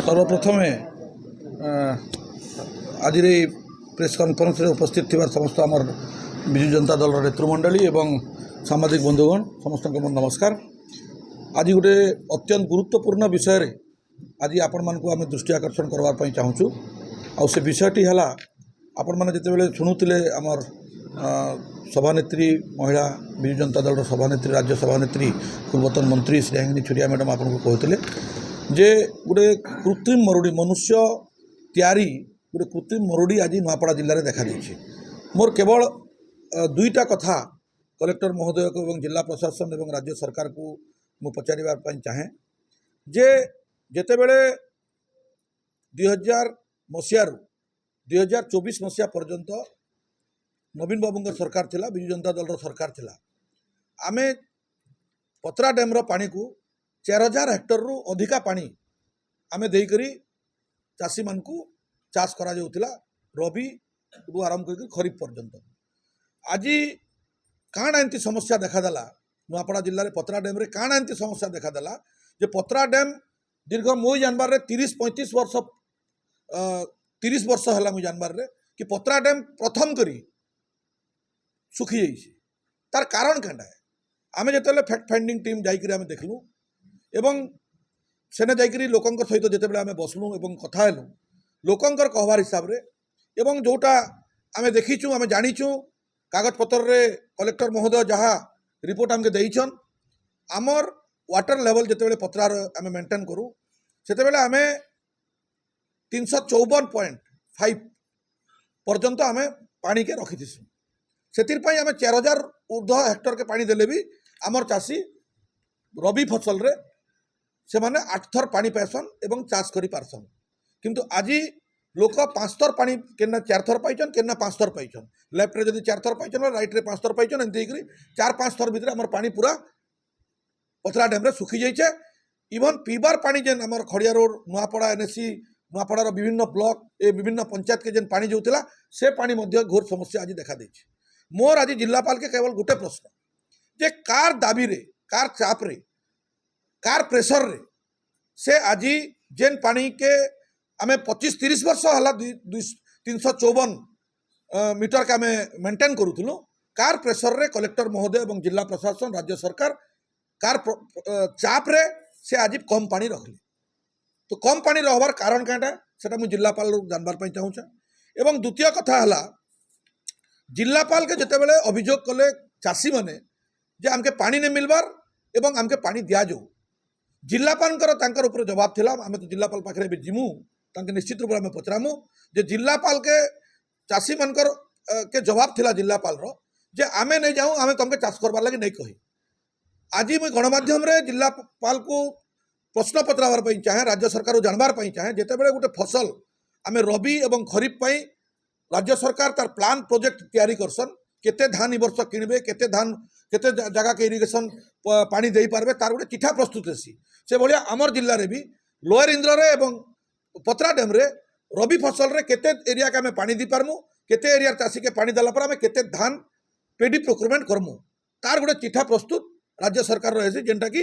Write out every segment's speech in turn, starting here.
सर्वप्रथमे आज press conference रे उपस्थित थिबार समस्त आमर विजु जनता दल नेतृमंडली एवं सामाजिक बंधुगण समस्त को नमस्कार। आज गोटे अत्यंत गुरुत्वपूर्ण विषय रे आज आपण मानक आम दृष्टि आकर्षण करवाई चाहूँ। आ से विषयटी है आपण मैंने जिते शुणुते आमर सभानेत्री महिला विजु जनता दल सभानेत्री राज्य सभानेत्री पूर्वतन मंत्री श्रेयांगिनी छुरिया मैडम आपको कहते जे गोटे कृत्रिम मरुड़ी मनुष्य तैयारी गोटे कृत्रिम मरुड़ी आज नुआपड़ा जिले में देखा देछि। मोर केवल दुईटा कथा कलेक्टर महोदय को एवं जिला प्रशासन एवं राज्य सरकार को मु पचारिबा चाहे जे जेते बेले 2000 मसीह 2024 मसीहा पर्यंत नवीन बाबू सरकार थिला, विजु जनता दल सरकार थिला। आमे पतरा डैम रो पानी को 4000 हेक्टर रु अधिका पानी आमे देकरी चाषी मान को चाष करा जाउथिला रबी रु आरंभ कर खरीफ पर्यंत। आज काण एंती समस्या देखादेला नुआपड़ा जिले में पतरा डैम रे काण एंती समस्या देखादेला जे पतरा डैम दीर्घ मुई जानबार रे 30-35 वर्ष 30 वर्ष है मुझे जानबार रे कि पतरा डैम प्रथम करी सुखी जाइए। तार कारण क्या है आम जो फैक्ट फाइंडिंग टीम जाकर आम देखलु एवं सेने जाकरी लोकंर सहित जिते आम बसलु एवं कथा हेलु लोकंर कहवार हिसाब रे एवं जोटा आम देखीचु आम जानीचु कागज पत्र रे कलेक्टर महोदय जहाँ रिपोर्ट आमके देइछन आमर वाटर लेवल जिते पतरार आम मेंटेन करूँ से आम 354.5 पर्यंत आम पानी के रखीथीसु। से आम 4000 ऊर्ध्व हेक्टर के पानी देले भी आमर चाषी रबी फसल रे से माने 8 थर पानी पाइसन एवं चाष करि पारसन। किंतु आज लोक 5 थर पानी केना 4 थर पाइछन केना 5 थर पाइछन। लेफ्ट रे जदि 4 थर पाइछन राइट रे 5 थर पाइछन एंती करी 4-5 थर भीतर आमर पानी पूरा पतरा डैम रे सुखी जाइछे। इवन पीबार पानी जेन आमर खड़िया रोड नुआपड़ा एनएससी नुआपड़ार विभिन्न ब्लॉक ए विभिन्न पंचायत के जेन पानी जोतिला से पानी मध्य घोर समस्या आज देखा देछि। मोर आज जिलापाल के केवल गोटे प्रश्न जे कार दाबी रे कार चाप रे कार प्रेशर रे से आज जेन पानी के आमे 25-30 वर्ष है 354 मीटर के आम मेंटेन करूँ कार प्रेशर रे कलेक्टर महोदय एवं जिला प्रशासन राज्य सरकार कार चाप रे से आज कम पानी रखले। तो कम पानी रहबार कारण क्या से मुझे जिलापाल जानवार चाहूँ। एवं द्वितीय कथा है जिलापाल के जिते बड़े अभियोग कले चाषी मैंने जे आमके पानी नहीं मिलबार एवं आमके पानी दिया जाऊ जिलापाल ऊपर जवाब थिला। आम तो जिलापाल पाखे भी जिमु तांके निश्चित रूप में पचरामु जे जिलापाल के चाषी मानकर के जवाब थिला जिलापाल रो जे आमे नहीं जाऊँ आमे तुमके चाष करबार लगे नहीं कही। आज मुझे गणमाध्यम रे जिलापाल को प्रश्न पचरावार चाहे राज्य सरकार जानवार चाहे जिते बड़े गोटे फसल आम रबी एवं खरीफ पाई राज्य सरकार तार प्लान प्रोजेक्ट तैयारी करसन केते धान वर्ष किणबे केते धान केते जगह के इरिगेशन पानी दे पारबे तार गोटे चिठा प्रस्तुत हेसी। से भाया आमर जिले में भी लोअर इंद्र रे एवं पतरा डैम रे रबी फसल रे केते एरिया के आम पानी दी पारमु केते एरिया चाषी के पानी देला पर आम केते धान पेडी प्रोक्योरमेंट करमु तार गोटे चिठा प्रस्तुत राज्य सरकार रही जेनटा कि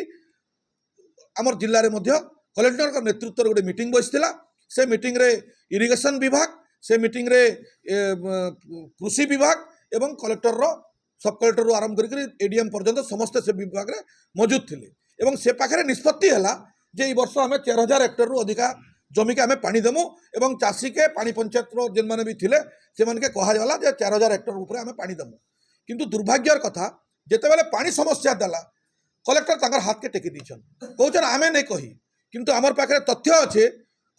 आमर जिले में कलेक्टर नेतृत्व गोटे मीटिंग बसला। से मीटिंग रे इरिगेशन विभाग से मीटिंग रे कृषि विभाग एवं कलेक्टर रो सब कलेक्टर रो आरंभ कर एडीएम पर्यंत समस्त से विभाग रे मौजूद थिले एवं से पाखे निष्पत्ति है जे वर्ष आम 4000 हेक्टर रु अधिका जमी के आम पानी देमु एवं चाषी के पानी पंचायत रो जेन माने भी थिले से मन के कहा जे 4000 हेक्टर ऊपर आम पानी देमु। किंतु दुर्भाग्यर कथा जेते बेले पानी समस्या देला कलेक्टर तांकर हाथ के टेकी दीछन कहछन आमे नहीं कही। किंतु आमर पाखे तथ्य अच्छे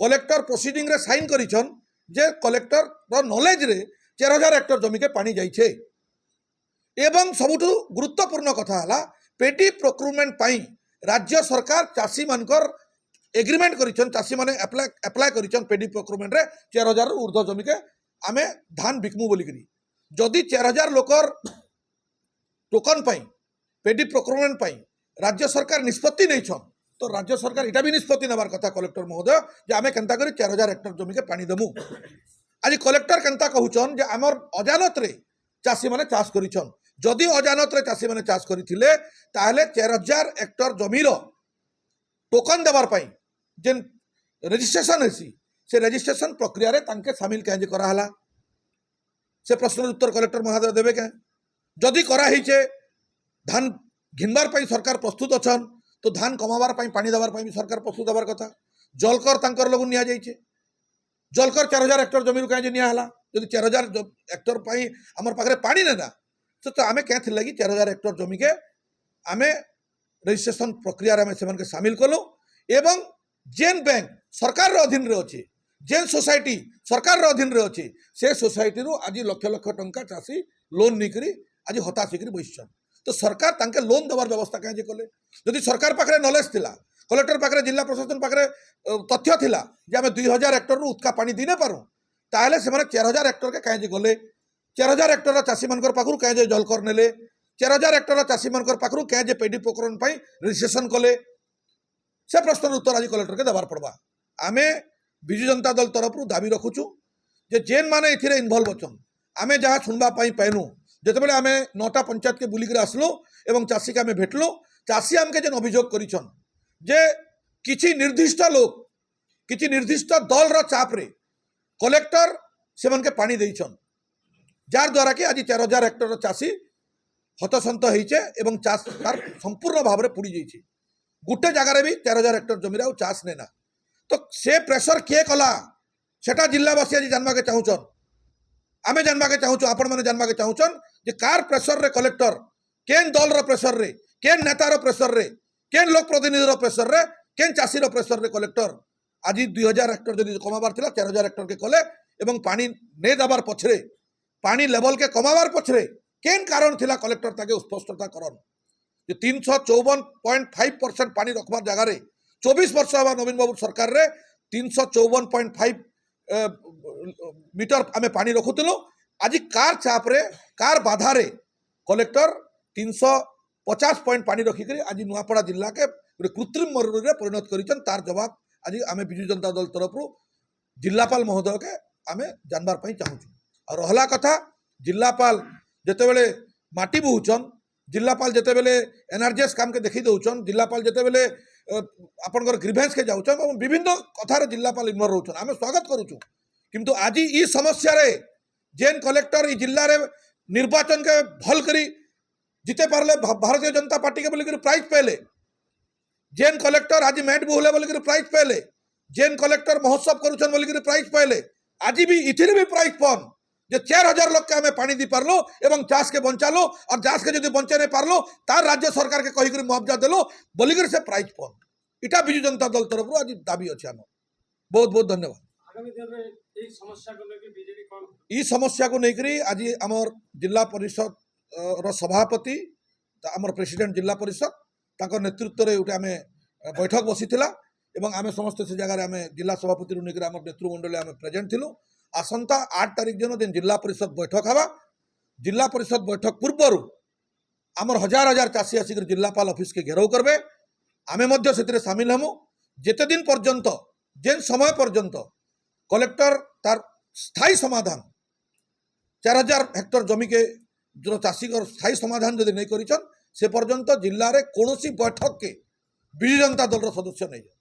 कलेक्टर प्रोसीडिंग रे साइन करिछन जे कलेक्टर रो नॉलेज रे 4000 हेक्टर जमी के पानी जाइछे। एवं सबुठु गुरुत्वपूर्ण कथा हला पेडी प्रोक्योरमेंट पाई राज्य सरकार चाषी मानकर एग्रीमेंट करिछन चाषी माने अप्लाई करिछन पेडी प्रोक्योरमेंट रे 4000 ऊर्ध्व जमी के आमे धान बिकमु बोली करी जदि 4000 लोकर टोकन पाई पेडी प्रोक्योरमेंट पाई राज्य सरकार निष्पत्ति नहीं छन तो राज्य सरकार इटा भी निष्पत्ति नबार कथा कलेक्टर महोदय जे आमे केनता करी 4000 हेक्टर जमी के पानी देमु। आज कलेक्टर केनता कहउछन जे आमर अजानत रे चाषी माने चाष करिछन जदि अजानत रे चाषी माने चाष करिथिले ताहले 4000 हेक्टर जमीर टोकन देवार पाई जेन रेजिस्ट्रेशन हेसी से रेजिस्ट्रेशन प्रक्रिया रे तांके सामिल कहे कराला से प्रश्न उत्तर कलेक्टर महोदय देवे क्या जदि कराहीचे धान घिनबार पाई सरकार प्रस्तुत अछन तो धान कमाबार पाई पानी देवार पाई भी सरकार प्रस्तुत हबार कथा जलकर तांकर लगू निया जाइछे जलकर 4000 हेक्टर जमीन कहीं निया हला जदि 4000 हेक्टर पाई हमर पाखरे पानी नेना तो आमे क्या थी लगी 4000 हेक्टर जमी के आमे रजिस्ट्रेशन प्रक्रिया रे से सामिल कलु एवं जेन बैंक सरकार अधीन रे अच्छे जेन सोसाइटी सरकार अधीन रे अच्छे से सोसाइटी रू आज लक्ष लक्ष टंका चाषी लोन निकरी आज हताश होकर बसन तो सरकार तांके लोन देवार व्यवस्था कहीं कले जदि सरकार पाखे नॉलेज थिला कलेक्टर पाखे जिला प्रशासन पाखे तथ्य थिला जे आम 2000 हेक्टर रू उत्का पानी दी न पारूँ ताहले से 4000 हेक्टर के कहीं गले 4000 हेक्टर चाषी मान पाखु कहीं जलकर नेले 4000 हेक्टर चाषी मान पाखु कहीं पेडी प्रकरण रजिस्ट्रेशन कले से प्रश्न उत्तर आज कलेक्टर के देवार पड़वा आमे विजु जनता दल तरफ दाबी रखुचु जे जेन माने एथिरे इनवॉल्व अछन आमे जहाँ सुनबा पाई पैनु जेतेबेले आमे 9टा पंचायत के बुलिक आसलु एवं चाषी के आमे भेटलु चाषी आमके जेन अभियोग करिछन जे किछि निर्दिष्ट लोक किछि निर्दिष्ट दल रो चाप रे कलेक्टर से मन के पानी देइछन जार द्वारा कि आज 4000 हेक्टर चाषी हतसंत होइछे एवं चाष तार संपूर्ण भाव में पुड़ी जाइछे गोटे जगार भी 4000 हेक्टर जमीन आउ चाष नेना तो से प्रेसर किए कला सेटा जिलावासी आज जानवा के चाहूचन आमे जानवा के चाहूचु आपण माने जानवा के चाहूचन जे कार प्रेसर रे कलेक्टर केन दल रो प्रेसर रे केन नेता रो प्रेसर रे केन लोक प्रतिनिधि रो प्रेसर रे केन चाषी रो प्रेसर रे कलेक्टर आज 2000 हेक्टर जदि कमाबार थिला 4000 हेक्टर के कले एवं पानी नै दबार पछरे पानी लेवल के कमाबार पछरे केन कारण थिला कलेक्टर ताके स्पष्टता करन जे 354.5% पानी रखबार जगार 24 वर्ष हवा नवीन बाबू सरकार रे 354.5 मीटर आमे पानी रखुतिलो आज कार चाप रे कार बाधा रे कलेक्टर 350 पॉइंट पानी रखिक आज नुआपड़ा जिला के कृत्रिम मरुड़ी रे परिणत करिछन तार जवाब आज आमे विजु जनता दल तरफ जिलापाल महोदय के आमे जानबार पई चाहूछु और रहला कथा जिलापाल जेतेबेले माटी बुहुचन जिलापाल जेतेबेले एनआरजीएस काम के देखि दउछन जिलापाल जेतेबेले आपनकर ग्रीवेंस के जाउछन और विभिन्न कथार जिलापाल इन्वॉल्व होछन आमे स्वागत करूछु किंतु आज ई समस्या रे जेन कलेक्टर ई जिल्ला रे निर्वाचन के भल करी जीते पारले भारतीय जनता पार्टी के बोलिक प्राइज पेले जेन कलेक्टर आज मैट बुहले बोलिक प्राइज पेले जेन कलेक्टर महोत्सव करूछन बोलिक प्राइज पेले आज भी इथिरे भी प्राइज पन जे 4000 लोग के हमें पानी दी पारलो एवं चाष के बंचालो और चाष के जो बंचे नहीं पारलो तार राज्य सरकार के कही मुआवजा देलो बोलिक से प्राइज पन इटा विजु जनता दल तरफ आज दाबी अच्छे आम बहुत बहुत धन्यवाद ई समस्या को लेकर आज आमर जिला परिषद रो सभापति आमर प्रेसिडेंट जिला परिषद ताकर नेतृत्व रे उठे आमे बैठक बसीथिला एवं आमे समस्त से जगह आमे जिला सभापति रु नेकर आमर नेतृमंडल आमे प्रेजेंट थिलु आसंता 8 तारिख दिन दिन जिला परिषद बैठक हवा जिला परिषद बैठक पूर्व आमर हजार हजार चाषी आसिक जिलापाल ऑफिस के घेराव करबे आमे मध्य सेतिरे शामिल हमु जेते दिन पर्यंत जेन समय पर्यंत कलेक्टर तार स्थायी समाधान 4000 हेक्टर जमी के जो चाषी स्थायी समाधान जदि नहीं करिछन से पर्यंत जिल्ला रे कोनोसी बैठक के विजु जनता दल रो सदस्य नहीं जाए।